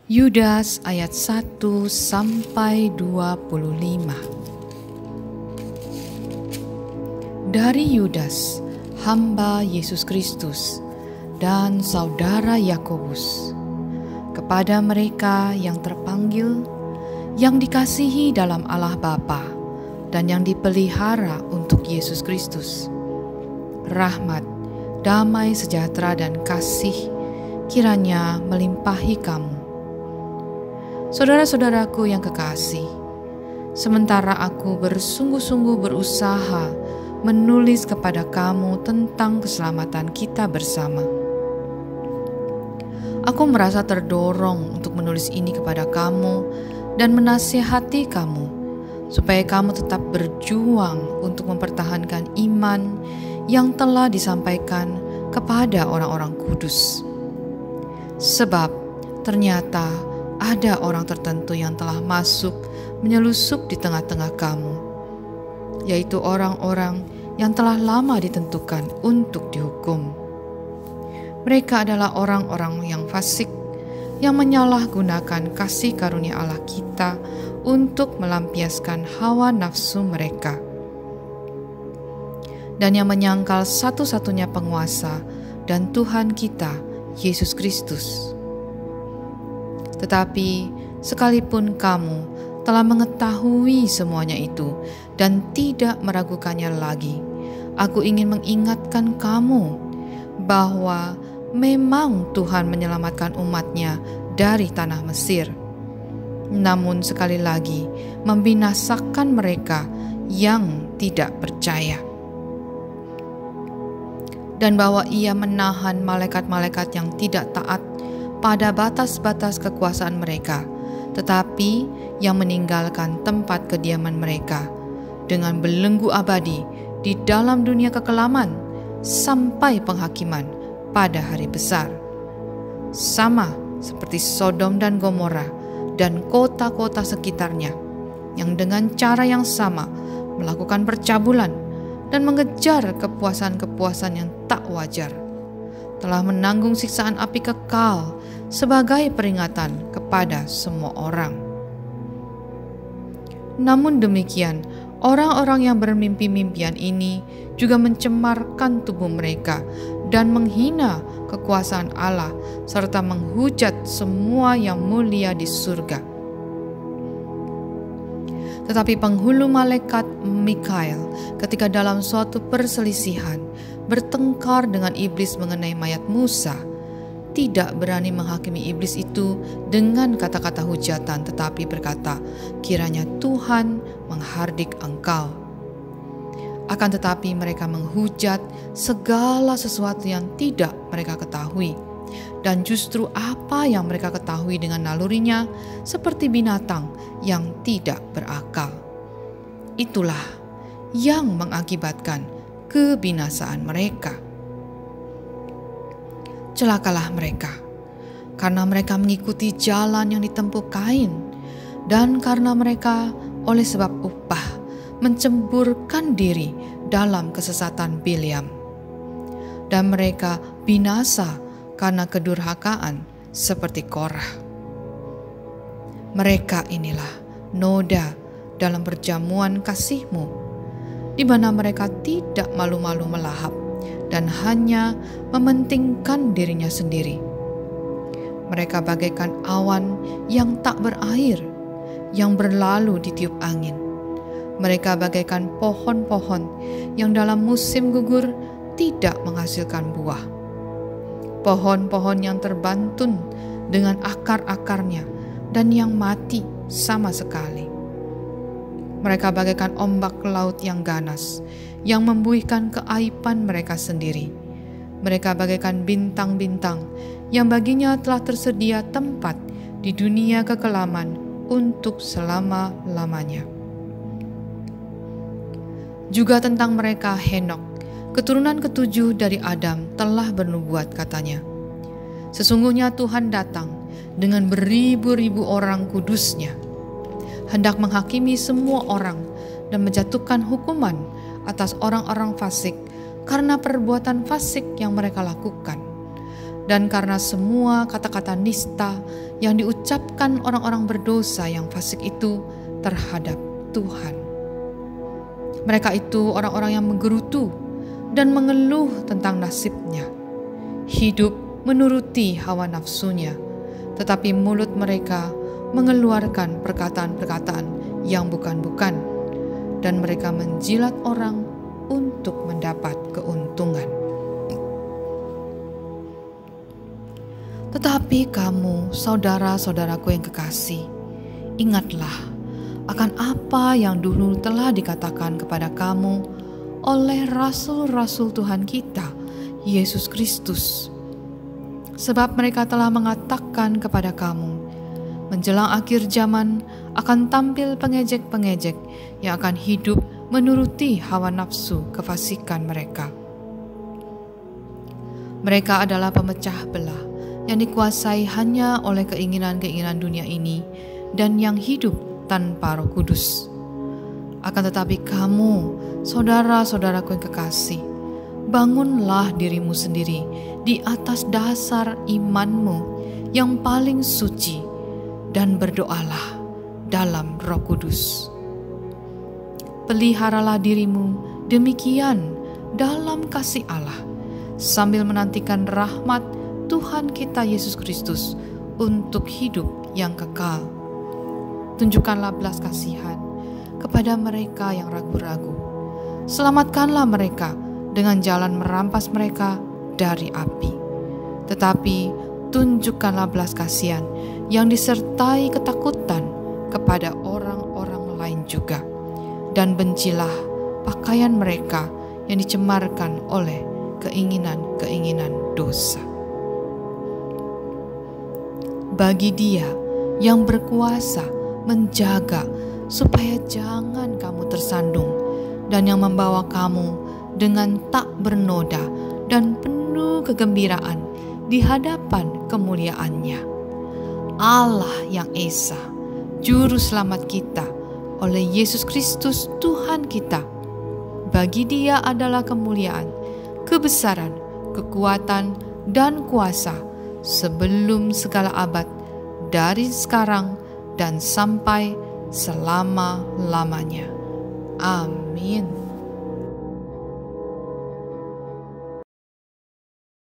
Yudas ayat 1 sampai 25. Dari Yudas, hamba Yesus Kristus dan saudara Yakobus, kepada mereka yang terpanggil, yang dikasihi dalam Allah Bapa, dan yang dipelihara untuk Yesus Kristus. Rahmat, damai sejahtera dan kasih kiranya melimpahi kamu. Saudara-saudaraku yang kekasih, sementara aku bersungguh-sungguh berusaha menulis kepada kamu tentang keselamatan kita bersama, aku merasa terdorong untuk menulis ini kepada kamu dan menasihati kamu, supaya kamu tetap berjuang untuk mempertahankan iman yang telah disampaikan kepada orang-orang kudus. Sebab ternyata ada orang tertentu yang telah masuk menyelusup di tengah-tengah kamu, yaitu orang-orang yang telah lama ditentukan untuk dihukum. Mereka adalah orang-orang yang fasik, yang menyalahgunakan kasih karunia Allah kita untuk melampiaskan hawa nafsu mereka, dan yang menyangkal satu-satunya penguasa dan Tuhan kita, Yesus Kristus. Tetapi sekalipun kamu telah mengetahui semuanya itu dan tidak meragukannya lagi, aku ingin mengingatkan kamu bahwa memang Tuhan menyelamatkan umat-Nya dari tanah Mesir, namun sekali lagi membinasakan mereka yang tidak percaya, dan bahwa Ia menahan malaikat-malaikat yang tidak taat pada batas-batas kekuasaan mereka, tetapi yang meninggalkan tempat kediaman mereka dengan belenggu abadi di dalam dunia kekelaman sampai penghakiman pada hari besar, sama seperti Sodom dan Gomora dan kota-kota sekitarnya, yang dengan cara yang sama melakukan percabulan dan mengejar kepuasan-kepuasan yang tak wajar, telah menanggung siksaan api kekal sebagai peringatan kepada semua orang. Namun demikian, orang-orang yang bermimpi-mimpian ini juga mencemarkan tubuh mereka dan menghina kekuasaan Allah serta menghujat semua yang mulia di surga. Tetapi penghulu malaikat Mikael ketika dalam suatu perselisihan bertengkar dengan iblis mengenai mayat Musa, tidak berani menghakimi iblis itu dengan kata-kata hujatan, tetapi berkata, kiranya Tuhan menghardik engkau. Akan tetapi mereka menghujat segala sesuatu yang tidak mereka ketahui, dan justru apa yang mereka ketahui dengan nalurinya seperti binatang yang tidak berakal. Itulah yang mengakibatkan kebinasaan mereka. Celakalah mereka, karena mereka mengikuti jalan yang ditempuh Kain, dan karena mereka oleh sebab upah mencemburkan diri dalam kesesatan Bileam, dan mereka binasa karena kedurhakaan seperti Korah. Mereka inilah noda dalam perjamuan kasih-Mu, di mana mereka tidak malu-malu melahap dan hanya mementingkan dirinya sendiri. Mereka bagaikan awan yang tak berair, yang berlalu ditiup angin. Mereka bagaikan pohon-pohon yang dalam musim gugur tidak menghasilkan buah. Pohon-pohon yang terbantun dengan akar-akarnya dan yang mati sama sekali. Mereka bagaikan ombak laut yang ganas, yang membuihkan keaiban mereka sendiri. Mereka bagaikan bintang-bintang yang baginya telah tersedia tempat di dunia kekelaman untuk selama-lamanya. Juga tentang mereka Henok, keturunan ketujuh dari Adam, telah bernubuat, katanya, sesungguhnya Tuhan datang dengan beribu-ribu orang kudusnya, hendak menghakimi semua orang dan menjatuhkan hukuman atas orang-orang fasik karena perbuatan fasik yang mereka lakukan, dan karena semua kata-kata nista yang diucapkan orang-orang berdosa yang fasik itu terhadap Tuhan. Mereka itu orang-orang yang menggerutu dan mengeluh tentang nasibnya, hidup menuruti hawa nafsunya, tetapi mulut mereka mengeluarkan perkataan-perkataan yang bukan-bukan, dan mereka menjilat orang untuk mendapat keuntungan. Tetapi kamu, saudara-saudaraku yang kekasih, ingatlah akan apa yang dulu telah dikatakan kepada kamu oleh rasul-rasul Tuhan kita, Yesus Kristus. Sebab mereka telah mengatakan kepada kamu, menjelang akhir zaman akan tampil pengejek-pengejek yang akan hidup menuruti hawa nafsu kefasikan mereka. Mereka adalah pemecah belah yang dikuasai hanya oleh keinginan-keinginan dunia ini dan yang hidup tanpa Roh Kudus. Akan tetapi kamu, saudara-saudaraku yang kekasih, bangunlah dirimu sendiri di atas dasar imanmu yang paling suci, dan berdoalah dalam Roh Kudus. Peliharalah dirimu demikian dalam kasih Allah, sambil menantikan rahmat Tuhan kita Yesus Kristus untuk hidup yang kekal. Tunjukkanlah belas kasihan kepada mereka yang ragu-ragu. Selamatkanlah mereka dengan jalan merampas mereka dari api. Tetapi tunjukkanlah belas kasihan yang disertai ketakutan kepada orang-orang lain juga. Dan bencilah pakaian mereka yang dicemarkan oleh keinginan-keinginan dosa. Bagi Dia yang berkuasa menjaga supaya jangan kamu tersandung, dan yang membawa kamu dengan tak bernoda dan penuh kegembiraan di hadapan kemuliaan-Nya. Allah yang Esa, Juru Selamat kita, oleh Yesus Kristus Tuhan kita. Bagi Dia adalah kemuliaan, kebesaran, kekuatan, dan kuasa sebelum segala abad, dari sekarang dan sampai selama-lamanya. Amin.